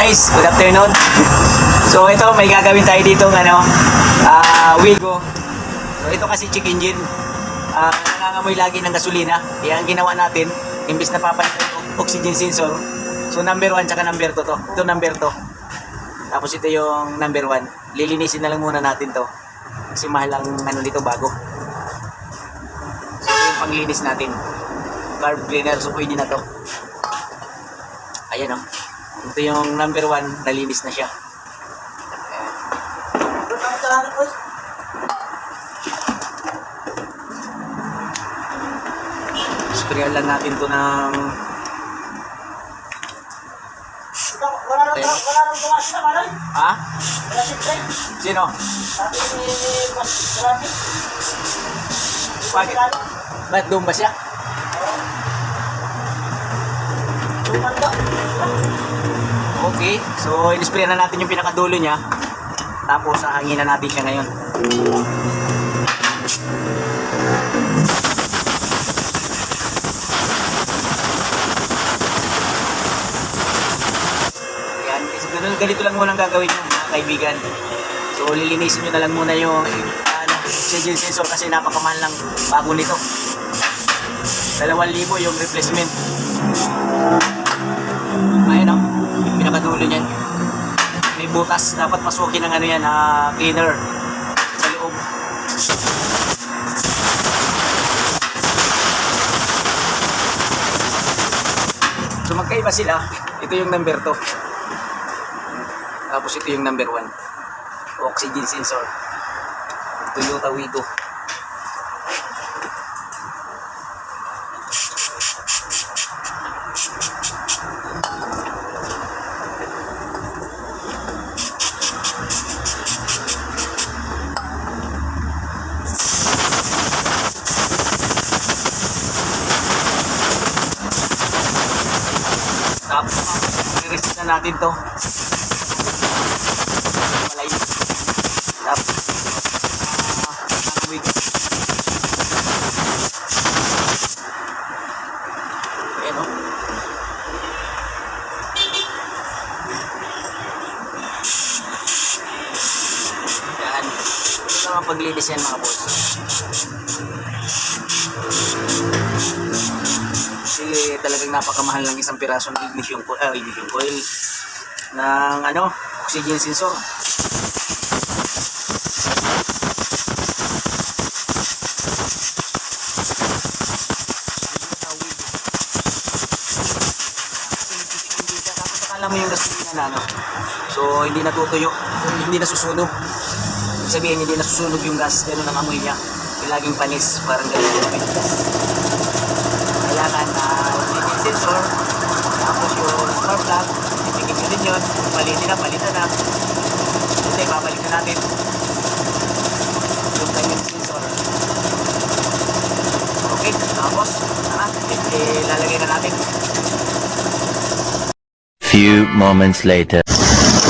Guys, good afternoon. So ito, may gagawin tayo dito Wigo. So ito kasi check engine. Nangangamoy lagi ng gasolina. Kaya ang ginawa natin, imbis na papalitan yung oxygen sensor. So number 1 tsaka number 2 to. Ito number 2. Tapos ito yung number 1. Lilinisin na lang muna natin to. Kasi mahal ang dito bago. So ito yung panglinis natin. Carb cleaner, so pwede na to. Ayan o. Ito yung number 1, nalinis na siya. Sprayan lang natin to ng ha? Sino? Bakit? Ba't doon ba siya? Okay, so in-spray na natin yung pinakadulo niya. Tapos hahangin na natin siya ngayon. Ayan, ganito lang muna ang gagawin nyo mga kaibigan. So lilinisin nyo na lang muna yung oxygen sensor kasi napakamahal ng bago nito. 2,000 yung replacement. Ayan o, yung pinakadulo niyan. May butas, dapat pasukin ng cleaner sa loob. So magkaiba sila. Ito yung number 2. Tapos ito yung number 1. Oxygen sensor. Toyota Wigo. Tapos i-reset na natin to. Malayo. Tapos ayan o. Yan. Ito naman paglinis yan mga boss. Kasi talagang napakamahal ng isang piraso ng ignition coil ng oxygen sensor. Tapos akala mo yung gasolina na so hindi natutuyo, hindi nasusunog. Ibig sabihin hindi nasusunog yung gas, ganun ang amoy niya. Laging panis, parang ganun. Kailangan oxygen sensor, tapos yung spark plug, ipikit nyo din yun, palitan na. Hindi, babalik na natin yung timing sensor. Okay, tapos ilalagay na natin. Few moments later.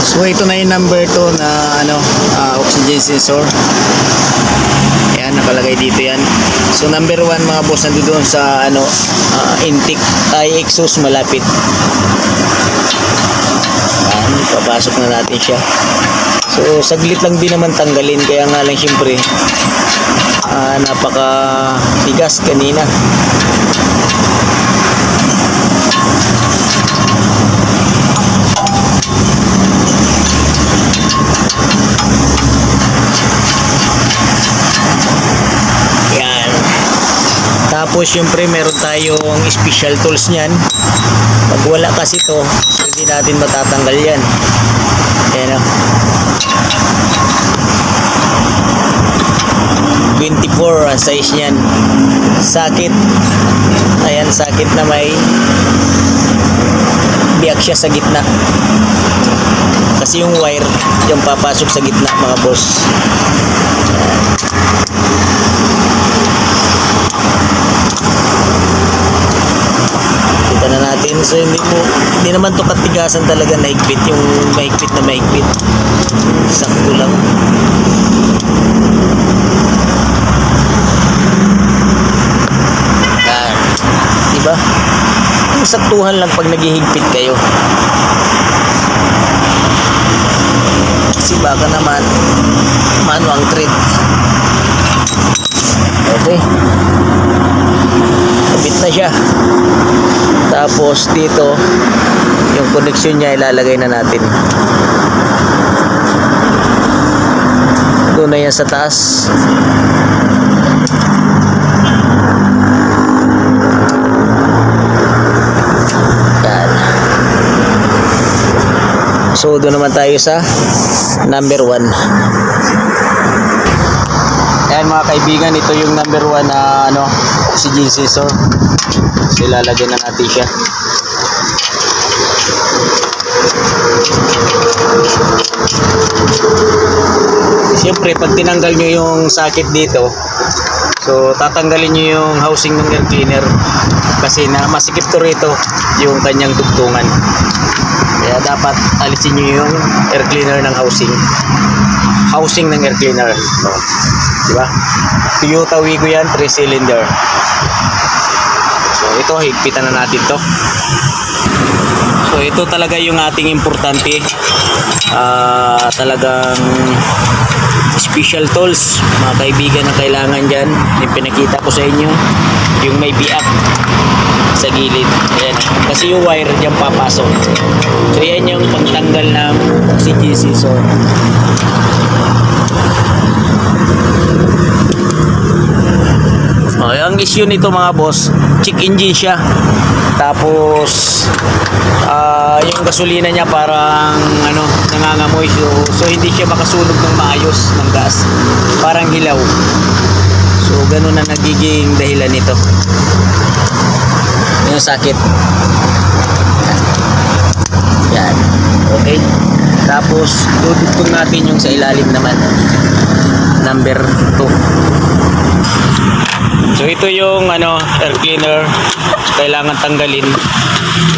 So ito na yung number 2 na oxygen sensor. Ayan, nakalagay dito yan. So number 1 mga boss, nandoon sa intake ay exhaust malapit. Ayan, papasok na natin siya. So saglit lang din naman tanggalin, kaya nga lang syempre napaka tigas kanina. Tapos syempre meron tayong special tools niyan. Pag wala kasi to, so hindi natin matatanggal yan. Ayan o. 24 ang size niyan. Sakit. Ayan, sakit na may biyak siya sa gitna. Kasi yung wire yung papasok sa gitna mga boss. Kita na natin. So hindi naman to katigasan talaga, mahigpit, yung mahigpit na mahigpit. Sakto lang. Yan. Diba? Ang saktuhan lang pag naghihigpit kayo. baka naman manuang treat. Okay, kabit na siya. Tapos dito yung connection niya ilalagay na natin. Doon na yan sa taas. Yan. So doon naman tayo sa number 1. Ayan mga kaibigan, ito yung number 1 na oxygen sensor. So ilalagay na natin siya. Siyempre pag tinanggal nyo yung socket dito, so tatanggalin nyo yung housing ng air cleaner kasi na masikip to rito yung kanyang dugtungan. Kaya dapat alisin nyo yung air cleaner ng housing ng air cleaner. No. Diba? Toyota Wigo yan, 3 cylinder. So ito, higpitan na natin to. So ito talaga yung ating importante. Talagang special tools mga kaibigan na kailangan dyan. Yung pinakita ko sa inyo, yung may biak sa gilid. Ayan. Kasi yung wire dyan papasok. So yan yung pagtanggal ng oxygen sensor. Ang issue nito mga boss, check engine siya. Tapos yung gasolina niya parang nangangamoy. So hindi siya makasunog ng maayos ng gas. Parang hilaw. So ganun na nagiging dahilan nito. Yung sakit. Yan. Okay. Tapos dudugtong natin yung sa ilalim naman. Number 2. So ito yung air cleaner, kailangan tanggalin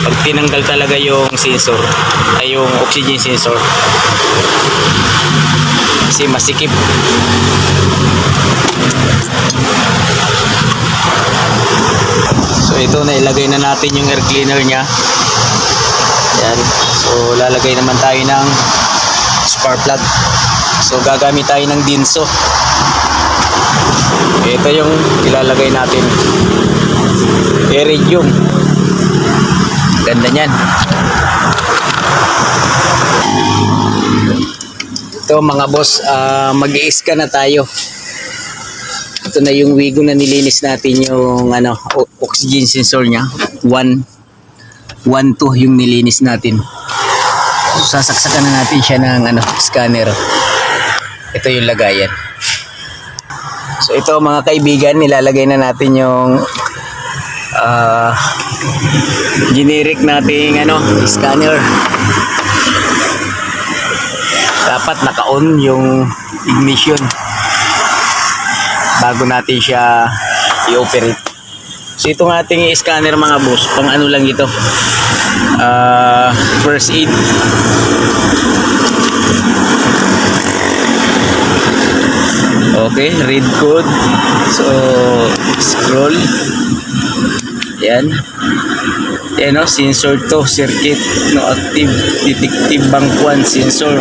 pag tinanggal talaga yung sensor ay yung oxygen sensor kasi masikip. So ito na ilagay na natin yung air cleaner nya. Yan. So lalagay naman tayo ng spark plug. So gagamit tayo ng dinso. Ito yung ilalagay natin. Iridium. Ganda niyan. Ito mga boss, mag-i-scan na tayo. Ito na yung Wigo na nilinis natin yung oxygen sensor nya. 1.2 yung nilinis natin. So, sasaksakan na natin siya ng scanner. Ito yung lagayan. So ito mga kaibigan, nilalagay na natin yung generic nating scanner. Dapat naka-on yung ignition bago natin siya i-operate. So itong ating scanner mga boss, pang lang ito, first aid. Okay, read code. So, scroll. Yan. Yan sensor to, circuit, active, detective bank 1 sensor.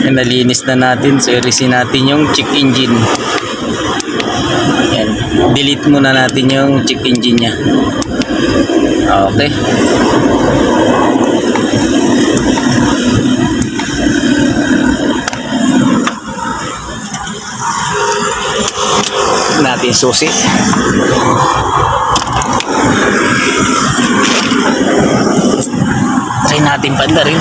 Yan, nalinis na natin. So, i-resin natin yung check engine. Yan. Delete muna natin yung check engine nya. Okay. Natin susi. Try natin panda rin.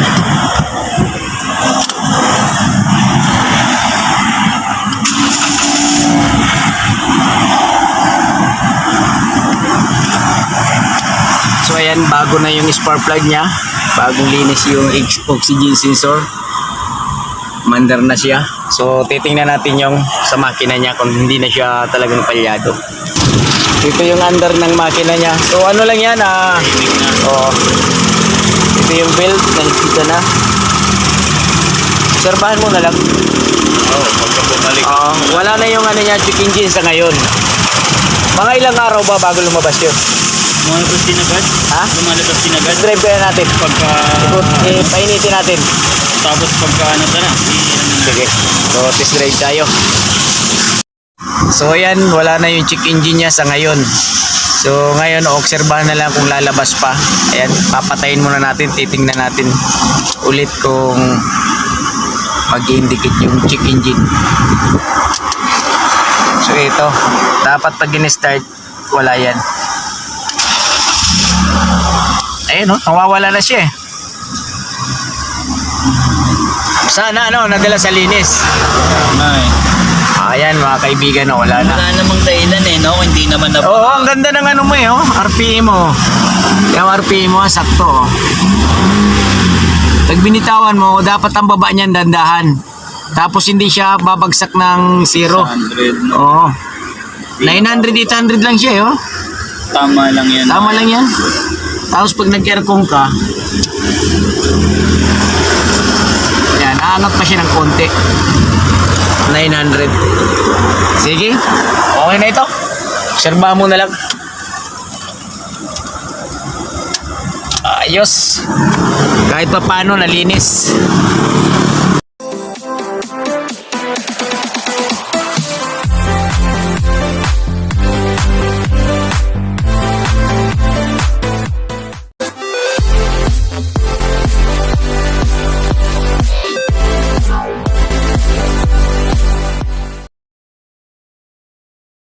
So ayan, bago na yung spark plug nya, bagong linis yung oxygen sensor. Mandar na siya. So titingnan natin yung sa makina niya kung hindi na siya talagang palyado. Ito yung under ng makina niya. So lang yan ito yung belt, nakikita na. Obserbahan mo na lang. Pagka bumalik. Wala na yung niya check engine sa ngayon. Mga ilang araw ba bago lumabas yun? Lumalabas din agad? Ha? Lumalabas din agad? Drive kaya natin. Pagka... Painitin natin. Tapos pagka ano sana? Sige. So, test drive tayo. So, ayan. Wala na yung check engine niya sa ngayon. So, ngayon, obserbahan na lang kung lalabas pa. Ayan. Papatayin muna natin. Titingnan natin ulit kung mag-indicate yung check engine. So, ito. Dapat pag in-start, wala yan. Ayun, no? Nawawala na siya eh. Sana, nadala sa linis. Ay. Ayan, mga kaibigan, wala na. Wala namang dahilan eh, no? Hindi naman na... Oo, ang ganda ng ano mo eh, oh. RPM mo. Yung RPM mo, sakto, oh. Pag binitawan mo, dapat ang baba niyan dandahan. Tapos hindi siya babagsak ng 0. 100, no? Oo. 900, 800 lang siya, eh, oh. Tama lang yan. Tama lang yan. Tapos pag nag-aircon ka, yan, aangat pa siya ng konti. 900. Sige. Okay na ito. Obserbahan mo na lang. Ayos. Kahit pa paano, nalinis.